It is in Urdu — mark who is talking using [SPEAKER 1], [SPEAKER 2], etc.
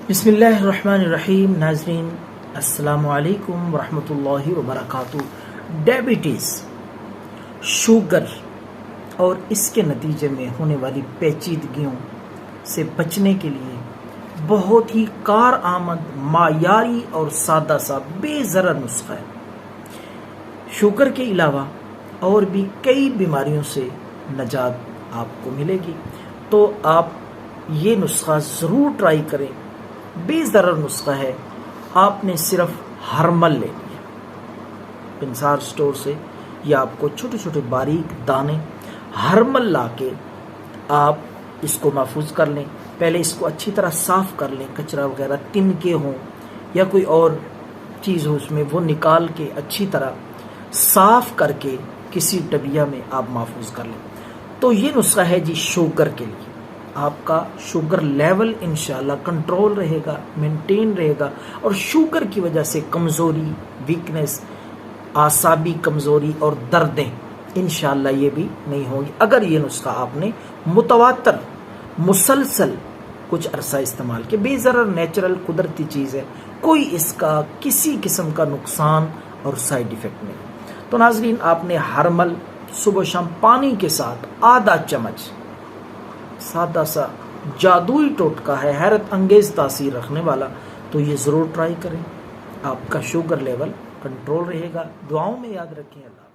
[SPEAKER 1] بسم اللہ الرحمن الرحیم۔ ناظرین السلام علیکم ورحمۃ اللہ وبرکاتہ۔ ڈائبٹیز، شوگر اور اس کے نتیجے میں ہونے والی پیچیدگیوں سے بچنے کے لیے بہت ہی کارآمد، معیاری اور سادہ سا بے ضرر نسخہ ہے۔ شوگر کے علاوہ اور بھی کئی بیماریوں سے نجات آپ کو ملے گی، تو آپ یہ نسخہ ضرور ٹرائی کریں۔ بے ضرر نسخہ ہے، آپ نے صرف ہرمل لینی ہے پنسار سٹور سے، یا آپ کو چھوٹے چھوٹے باریک دانے ہرمل لا کے آپ اس کو محفوظ کر لیں۔ پہلے اس کو اچھی طرح صاف کر لیں، کچرا وغیرہ تنکے ہوں یا کوئی اور چیز ہو اس میں، وہ نکال کے اچھی طرح صاف کر کے کسی ڈبیا میں آپ محفوظ کر لیں۔ تو یہ نسخہ ہے جی شوگر کے لیے۔ آپ کا شوگر لیول انشاءاللہ کنٹرول رہے گا، مینٹین رہے گا، اور شوگر کی وجہ سے کمزوری، ویکنس، اعصابی کمزوری اور دردیں انشاءاللہ یہ بھی نہیں ہوں گی اگر یہ نسخہ آپ نے متواتر مسلسل کچھ عرصہ استعمال کیا۔ بے ضرر نیچرل قدرتی چیز ہے، کوئی اس کا کسی قسم کا نقصان اور سائیڈ ایفیکٹ نہیں۔ تو ناظرین، آپ نے ہرمل صبح شام پانی کے ساتھ آدھا چمچ، سادہ سا جادوئی ٹوٹکا ہے، حیرت انگیز تاثیر رکھنے والا، تو یہ ضرور ٹرائی کریں۔ آپ کا شوگر لیول کنٹرول رہے گا۔ دعاؤں میں یاد رکھیں۔ اللہ